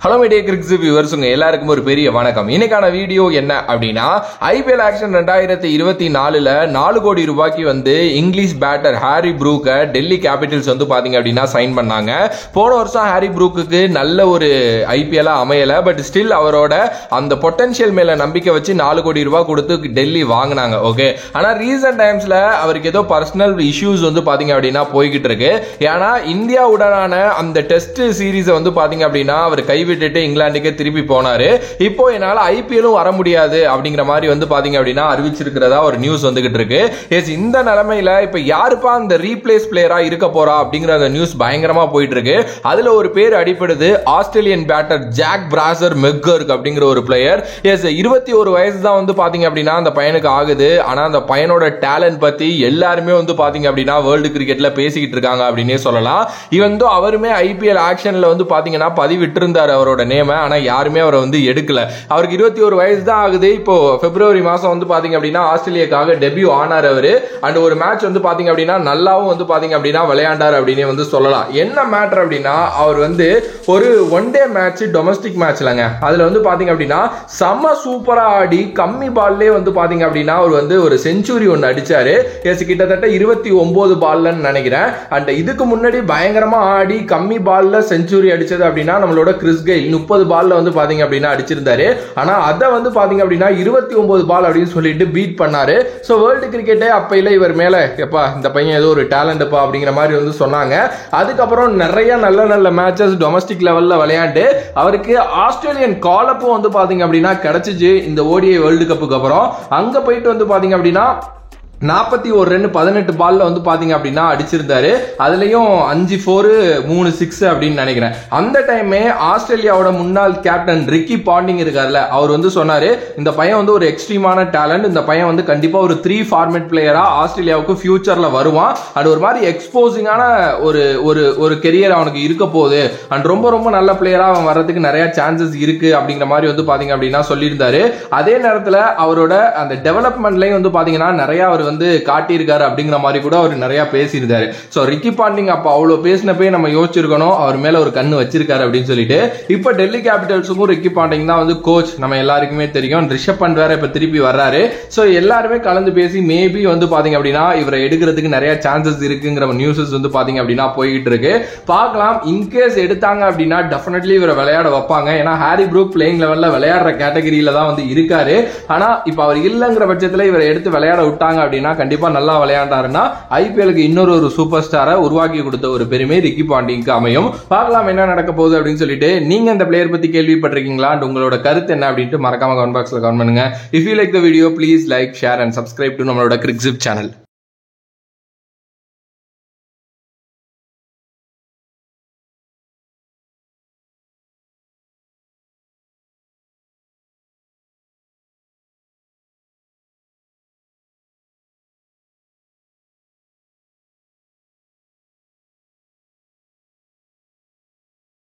Hello media கிரிக்ஸ் வியூவர்ஸுங்க எல்லாருக்கும் ஒரு பெரிய வணக்கம். இன்னைக்கான வீடியோ என்ன அப்படின்னா, ஐபிஎல் ஆக்ஷன் 2024ல 4 கோடி ரூபாய்க்கு வந்து இங்கிலீஷ் பேட்டர் ஹாரி ப்ரூக்கை டெல்லி கேபிட்டல்ஸ் வந்து பாத்தீங்க அப்படின்னா சைன் பண்ணாங்க. போன வருஷம் ஹாரி ப்ரூக்கு நல்ல ஒரு ஐபிஎல் அமையல, பட் ஸ்டில் அவரோட அந்த பொட்டன்ஷியல் மேல நம்பிக்கை வச்சு 4 கோடி ரூபாய் கொடுத்து டெல்லி வாங்கினாங்க. ஓகே, ஆனா ரீசன்ட் டைம்ஸ்ல அவருக்கு ஏதோ பர்சனல் இஷ்யூஸ் வந்து பாத்தீங்க அப்படின்னா போய்கிட்டு இருக்கு. ஏன்னா இந்தியாவுடனான அந்த டெஸ்ட் சீரீஸ் வந்து பாத்தீங்க அப்படின்னா அவர் கைவிட்டு இங்கிலாந்துக்கே திருப்பி போனாரு. இப்போ என்னால ஐபிஎல்லும் வர முடியாது அப்படிங்கிற மாதிரி வந்து பாத்தீங்க அப்படின்னா அறிவிச்சிருக்கிறதா ஒரு நியூஸ் வந்துகிட்டு இருக்கு. இந்த நிலைமையில இப்ப யாருப்பா அந்த ரீப்ளேஸ் பிளேயரா இருக்க போறா அப்படிங்கிற அந்த நியூஸ் பயங்கரமா போயிட்டு இருக்கு. அதுல ஒரு பேர் அடிப்படுது, ஆஸ்திரேலியன் பேட்டர் ஜாக் பிராசர் மெக்கர்க் அப்படிங்கிற ஒரு பிளேயர். 21 வயசு தான் வந்து பாத்தீங்க அப்படின்னா அந்த பையனுக்கு ஆகுது. ஆனா அந்த பையனோட டேலண்ட் பத்தி எல்லாருமே வந்து பாத்தீங்க அப்படின்னா வேர்ல்டு கிரிக்கெட்ல பேசிக்கிட்டு இருக்காங்க அப்படின்னே சொல்லலாம். இவன் அவருமே ஐபிஎல் ஆக்ஷன்ல வந்து பாத்தீங்கன்னா பதிவிட்டு இருந்தாரு அவரோட நேம. ஆனா யாருமே அவரை வந்து எடுக்கல. அவருக்கு 21 வயசு தான் ஆகுது. இப்போ பிப்ரவரி மாசம் வந்து பாத்தீங்க அப்படின்னா ஆஸ்திரேலியாக்காக டெபியூ ஆனார் அவரு. அண்ட் ஒரு மேட்ச் வந்து பாத்தீங்க அப்படின்னா நல்லாவும் வந்து பாத்தீங்க அப்படின்னா விளையாண்டார் அப்படின்னு வந்து சொல்லலாம். என்ன மேட்டர் அப்படின்னா, அவர் வந்து ஒரு ஒன் டே மேட்ச் டொமஸ்டிக் மேட்ச்லங்க, அதுல வந்து பாத்தீங்க அப்படின்னா செம்ம சூப்பரா ஆடி கம்மி பால்லே வந்து பாத்தீங்க அப்படின்னா அவர் வந்து ஒரு செஞ்சுரி ஒன்னு அடிச்சாரு. கிட்டத்தட்ட 29 பால்னு நினைக்கிறேன். அண்ட் இதுக்கு முன்னாடி பயங்கரமா ஆடி கம்மி பால்ல செஞ்சுரி அடிச்சது அப்படின்னா நம்மளோட கிறிஸ் கெயில் 30 பால்ல வந்து பாத்தீங்க அப்படின்னா அடிச்சிருந்தாரு. ஆனா அதை வந்து பாத்தீங்க அப்படின்னா 29 பால் அப்படின்னு சொல்லிட்டு பீட் பண்ணாரு. சோ வேர்ல்டு கிரிக்கெட்டே அப்பையில இவர் மேல எப்பா இந்த பையன் ஏதோ ஒரு டேலண்ட்ப்பா அப்படிங்கிற மாதிரி வந்து சொன்னாங்க. அதுக்கப்புறம் நிறைய நல்ல நல்ல மேட்சஸ் டொமஸ்டிக் லெவல்ல விளையாண்டு அவருக்கு ஆஸ்திரேலியன் காலப்பும் வந்து பாத்தீங்க அப்படின்னா கிடைச்சிச்சு. இந்த ஓடிஐ வேர்ல்டு கப்புக்கு அப்புறம் அங்க போயிட்டு வந்து பாத்தீங்க அப்படின்னா 41 ரன் 18 பால்ல வந்து பாத்தீங்க அப்படின்னா அடிச்சிருந்தாரு. அதுலயும் 5 4 3 6 அப்படின்னு நினைக்கிறேன். அந்த டைமே ஆஸ்திரேலியாவோட முன்னாள் கேப்டன் ரிக்கி பாண்டிங் இருக்காருல்ல, அவர் வந்து சொன்னாரு இந்த பையன் வந்து ஒரு எக்ஸ்ட்ரீமான டேலண்ட், இந்த பையன் வந்து கண்டிப்பா ஒரு 3 ஃபார்மேட் பிளேயரா ஆஸ்திரேலியாவுக்கு ஃபியூச்சர்ல வருவான். அது ஒரு மாதிரி எக்ஸ்போசிங்கான ஒரு கெரியர் அவனுக்கு இருக்க போகுது. அண்ட் ரொம்ப ரொம்ப நல்ல பிளேயரா அவன் வர்றதுக்கு நிறைய சான்சஸ் இருக்கு அப்படிங்கிற மாதிரி வந்து பாத்தீங்க அப்படின்னா சொல்லியிருந்தாரு. அதே நேரத்துல அவரோட அந்த டெவலப்மெண்ட்லயும் வந்து பாத்தீங்கன்னா நிறைய அவர் வந்து காட்டியிருக்காரு அப்படிங்கிற மாதிரி கூட அவர் நிறைய பேசியிருந்தாரு. சோ ரிக்கி பாண்டிங் அப்ப அவ்வளவு பேசினப்பே நம்ம யோசிச்சிருக்கணும் அவர் மேல ஒரு கண்ணு வச்சிருக்காரு அப்படின்னு சொல்லிட்டு. இப்ப டெல்லி கேபிட்டல்ஸுக்கும் ரிக்கி பாண்டிங் தான் வந்து கோச், நம்ம எல்லாருக்குமே தெரியும். ரிஷப் பண்ட் வேற இப்ப திருப்பி வர்றாரு. சோ எல்லாருமே கலந்து பேசி மேபி வந்து பாத்தீங்க அப்படின்னா இவரை எடுக்கிறதுக்கு நிறைய சான்சஸ் இருக்குங்கிற நியூஸஸ் வந்து பாத்தீங்க அப்படின்னா போயிட்டு இருக்கு. பார்க்கலாம், இன்கேஸ் எடுத்தாங்க அப்படின்னா டெஃபினெட்லி இவரை விளையாட வைப்பாங்க. ஏன்னா ஹாரி ப்ரூக் பிளேயிங் லெவல்ல விளையாடுற கேட்டகரியில தான் வந்து இருக்காரு. ஆனா இப்ப அவர் இல்லங்கிற பட்சத்துல இவரை எடுத்து விளையாட விட்டாங்க அப்படின்னா கண்டிப்பா நல்லா விளையாண்டாருன்னா ஐபிஎலுக்கு இன்னொரு சூப்பர் ஸ்டாரை உருவாக்கி கொடுத்த ஒரு பெருமை ரிக்கி பாண்டிங்க்கு அமையும். பார்க்கலாம் என்ன நடக்க போகுது அப்படின்னு சொல்லிட்டு. நீங்க இந்த பிளேயர் பத்தி கேள்விப்பட்டிருக்கீங்களா? உங்களோட கருத்து என்ன அப்படின்ட்டு மறக்காம கமெண்ட் பாக்ஸ்ல கமெண்ட் பண்ணுங்க. If you like the video please like, share and subscribe to நம்மளோட கிரிக்ஸிப் சேனல்.